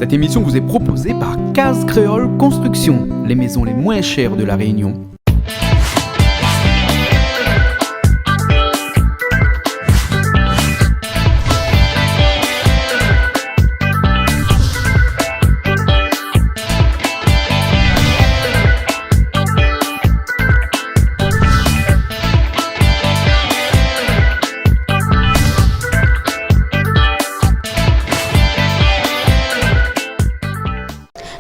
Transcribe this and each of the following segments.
Cette émission vous est proposée par Case Créole Construction, les maisons les moins chères de la Réunion.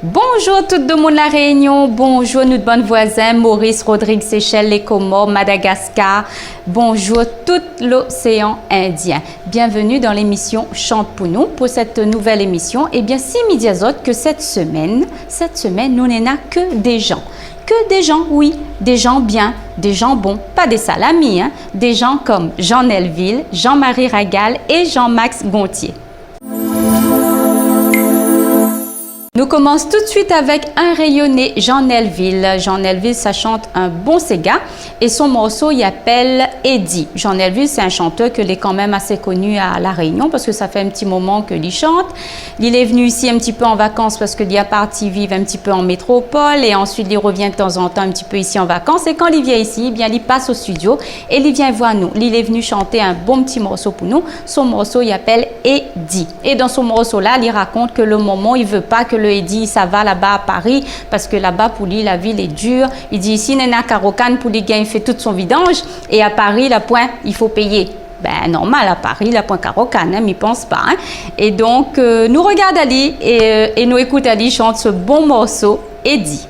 Bonjour tout le monde de la Réunion, bonjour nos bonnes voisins, Maurice, Rodrigue, Seychelles, les Comores, Madagascar, bonjour tout l'océan Indien. Bienvenue dans l'émission Chante pour nous. Pour cette nouvelle émission, eh bien, si médiazote que cette semaine, nous n'avons que des gens. Que des gens, oui, des gens bien, des gens bons, pas des salamis, hein, des gens comme Jean Nelville, Jean-Marie Ragal et Jean-Max Gontier. Nous commençons tout de suite avec un rayonné, Jean Nelville. Jean Nelville, ça chante un bon Sega et son morceau, il appelle Eddie. Jean Nelville, c'est un chanteur qui est quand même assez connu à La Réunion parce que ça fait un petit moment qu'il chante. Il est venu ici un petit peu en vacances parce qu'il est parti vivre un petit peu en métropole et ensuite il revient de temps en temps un petit peu ici en vacances. Et quand il vient ici, eh bien, il passe au studio et il vient voir nous. Il est venu chanter un bon petit morceau pour nous. Son morceau, il appelle Eddie. Et dans son morceau-là, il raconte que le moment, il veut pas que le Eddie, ça va là-bas à Paris parce que là-bas, pour lui, la ville est dure. Il dit ici, Nena Karokan, pour lui, il fait tout son vidange. Et à Paris, la point, il faut payer. Ben, normal, à Paris, la point Karokan, hein, mais il pense pas. Hein. Et donc, nous regardons Ali et nous écoutons Ali chante ce bon morceau, Eddie.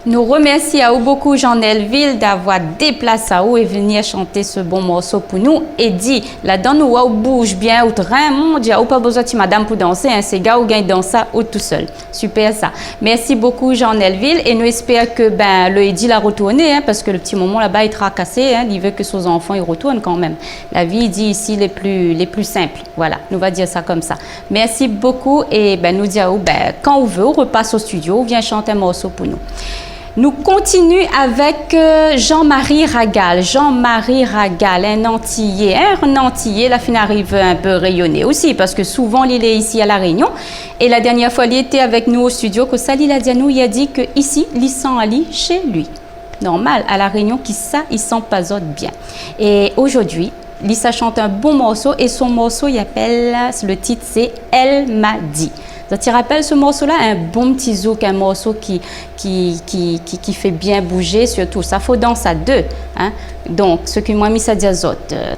Nous remercions beaucoup Jean Elville d'avoir déplacé à et venir chanter ce bon morceau pour nous. Et dit, là-dedans, nous bouge bien, ou train, mon Dieu, ou pas besoin de madame pour danser, hein, c'est gars ou gagne dans ça ou tout seul. Super ça. Merci beaucoup Jean Elville et nous espérons que le Eddie l'a retourné, hein, parce que le petit moment là-bas il est tracassé, hein, il veut que ses enfants ils retournent quand même. La vie il dit ici les plus simples. Voilà, nous va dire ça comme ça. Merci beaucoup et nous disons quand on veut, on repasse au studio, on vient chanter un morceau pour nous. Nous continuons avec Jean-Marie Ragal. Jean-Marie Ragal, un Antillais. Un Antillais, la fin arrive un peu rayonné aussi, parce que souvent, il est ici à La Réunion. Et la dernière fois, il était avec nous au studio, que ça, il a dit à nous, il a dit qu'ici, il sent aller chez lui. Normal, à La Réunion, qui ça, il sent pas autre bien. Et aujourd'hui, Lisa chante un bon morceau, et son morceau, il appelle, le titre, c'est « Elle m'a dit ». Ça te rappelle ce morceau-là, un bon petit zouk, un morceau qui fait bien bouger, surtout. Ça faut danser à deux. Hein? Donc, ce que moi, mis ça dit zot,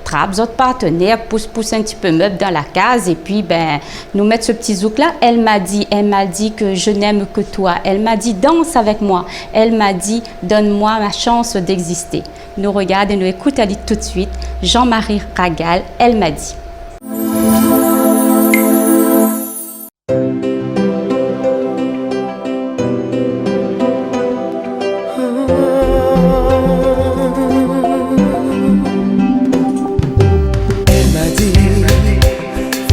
trappe, zot partenaire, pousse un petit peu meuble dans la case, et puis, nous mettre ce petit zouk-là. Elle m'a dit que je n'aime que toi. Elle m'a dit, danse avec moi. Elle m'a dit, donne-moi ma chance d'exister. Nous regarde et nous écoute, allez tout de suite. Jean-Marie Ragal, elle m'a dit.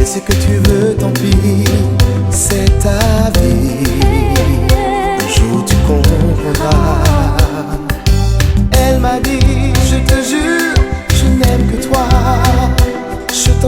Ce que tu veux, tant pis, c'est ta vie. Un jour tu comprendras. Elle m'a dit, je te jure, je n'aime que toi. Je t'en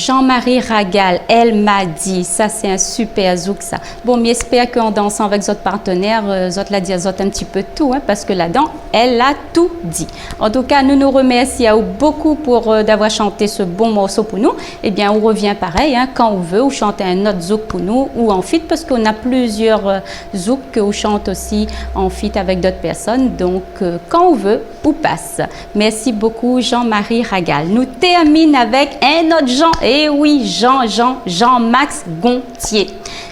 Jean-Marie Ragal, elle m'a dit, ça c'est un super zouk ça. Bon, mais j'espère qu'en dansant avec votre partenaire, votre la dire un petit peu tout, hein, parce que là-dedans, elle a tout dit. En tout cas, nous nous remercions beaucoup pour d'avoir chanté ce bon morceau pour nous. Eh bien, on revient pareil, hein, quand on veut, ou chanter un autre zouk pour nous, ou en feat, parce qu'on a plusieurs zouk qu'on chante aussi en feat avec d'autres personnes. Donc, quand on veut, ou passe. Merci beaucoup, Jean-Marie Ragal. Nous terminons avec un autre Jean. Eh oui, Jean-Max Gontier.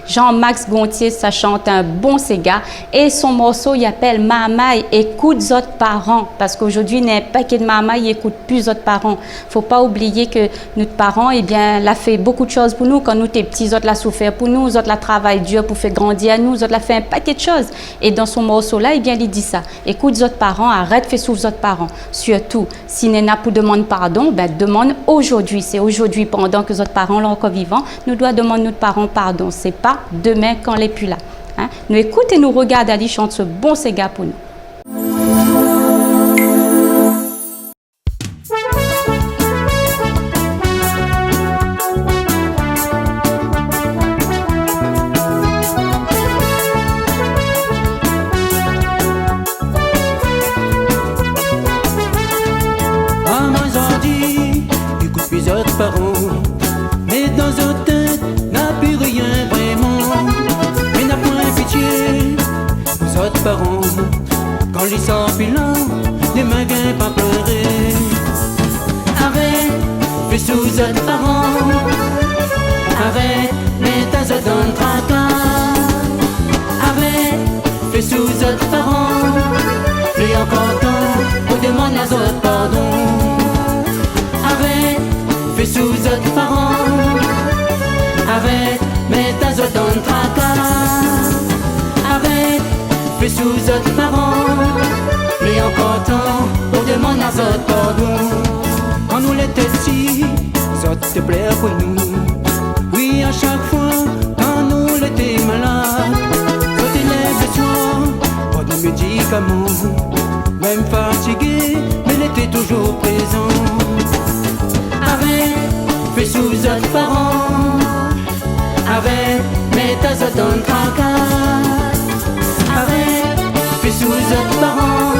Jean-Max Gontier, ça chante un bon Sega. Et son morceau, il appelle Mamaï, écoute d'autres parents. Parce qu'aujourd'hui, il y a un paquet de Mamaï, il écoute plus d'autres parents. Faut pas oublier que notre parent, eh bien, l'a fait beaucoup de choses pour nous. Quand nous étions petits, autres l'a souffert pour nous, autres l'a travaillé dur pour faire grandir à nous, autres l'a fait un paquet de choses. Et dans son morceau-là, eh bien, il dit ça. Écoute d'autres parents, arrête de faire souffrir d'autres parents. Surtout, si Nena pour demander pardon, ben, demande aujourd'hui. C'est aujourd'hui, pendant que d'autres parents sont encore vivants, nous devons demander notre parents pardon. C'est pas demain quand on n'est plus là. Hein? Nous écoutons et nous regardons Ali chante ce bon Sega pour nous. Parents, mais dans notre tête n'a plus rien vraiment. Mais n'a point pitié, aux autres parents. Quand ils sortent bilan, les mains viennent pas pleurer. Arrête, fais sous autres parents. Arrête, mais t'as ça dans le tracas. Arrête, fais sous autres parents. Et encore temps, on demande à autres pardon. Arrête, fais sous autres parents. Arrête, mets ta zone dans le tracas. Arrête, fais sous autres parents. Mais encore temps, on demande à autres pardon. Quand nous l'étions si, ça te plaît pour nous. Oui, à chaque fois, quand nous l'étions malades, ça t'élève le soir, pas de médicaments. Même fatigué, mais il était toujours présent. Arrête, fais sous autres parents. Arrête, mets ta zone dans le tracas. Arrête, fais sous autres parents.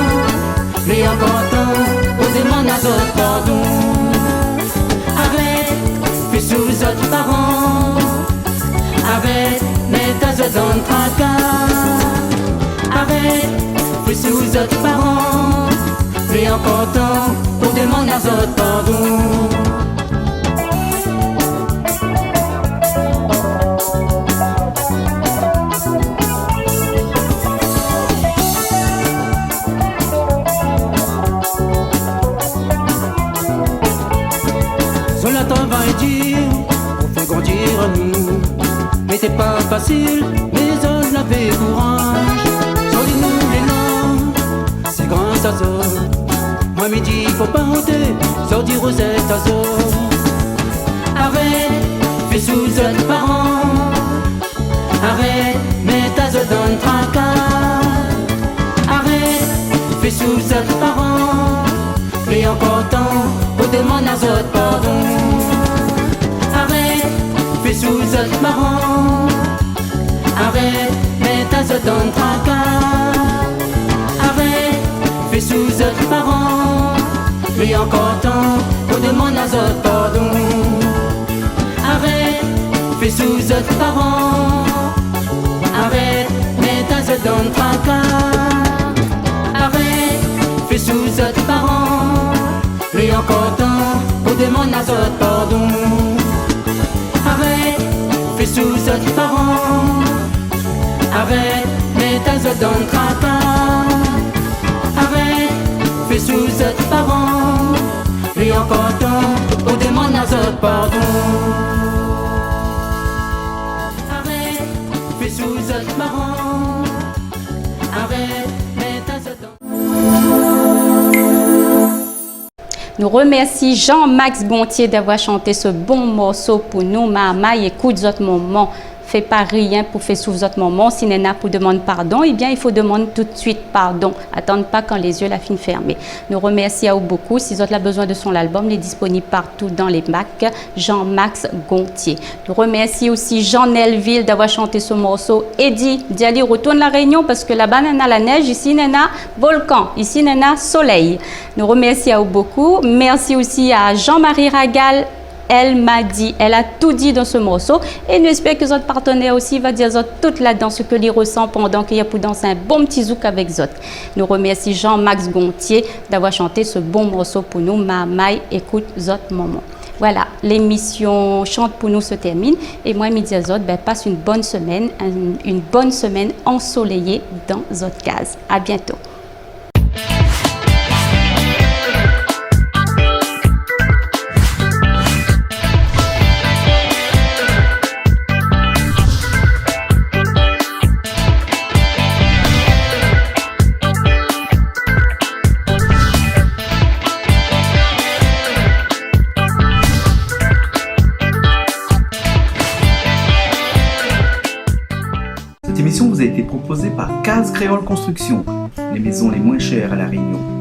Mais encore temps, on demande à autres pardon. Arrête, fais sous autres parents. Arrête, mets ta zone dans le tracas. Arrête, fais sous autres parents. Mais encore temps, on demande à autres pardon. Cela travaille dur, on fait grandir à nous. Mais c'est pas facile, mais on avait courage. Sortez-nous les noms, c'est grâce à ça. Moi midi, faut pas honter, sortir aux États-Unis. Arrête, fais sous autres parents. Arrête, mets ta zone dans le tracas. Arrête, fais sous autres parents. Et encore temps, on demande à autres pardon. Arrête, fais sous autres parents. Arrête, mets ta zone dans le tracas. Arrête, fais sous autres parents. Et encore temps, on demande à autres pardon. Arrête, fais sous autres parents. Arrête, mets ta zone dans le tracas. Arrête, fais sous autres parents. Et encore temps, on demande à autres pardon. Arrête, fais sous autres parents. Arrête, mets ta zone dans le tracas. Arrête, fais sous autres parents. Et encore temps, on demande à autres pardon. Arrête, fais sous autres parents. Arrête, mets ta zone dans Nous remercions Jean-Max Gontier d'avoir chanté ce bon morceau pour nous. Maman, écoute votre moment fait pas rien pour faire sous votre moment. Si nena pour demander pardon, eh bien, il faut demander tout de suite pardon. Attendre pas quand les yeux la fin fermés. Nous remercions beaucoup. Si vous avez besoin de son album, il est disponible partout dans les Mac. Jean-Max Gontier. Nous remercions aussi Jean Nelville d'avoir chanté ce morceau. Eddie, d'y retourne la Réunion parce que là-bas, il y a la neige, ici, il y a volcan, ici, il y a soleil. Nous remercions beaucoup. Merci aussi à Jean-Marie Ragal. Elle m'a dit, elle a tout dit dans ce morceau et nous espérons que votre partenaire aussi va dire tout là-dedans ce que il ressent pendant qu'il y a pour danser un bon petit zouk avec Zot. Nous remercions Jean-Max Gontier d'avoir chanté ce bon morceau pour nous. Mamaï, écoute Zot Maman. Voilà, l'émission Chante pour nous se termine et moi, Midi Zot, passe une bonne semaine ensoleillée dans Zot Case. À bientôt. Cette émission vous a été proposée par Case Créole Construction, les maisons les moins chères à La Réunion.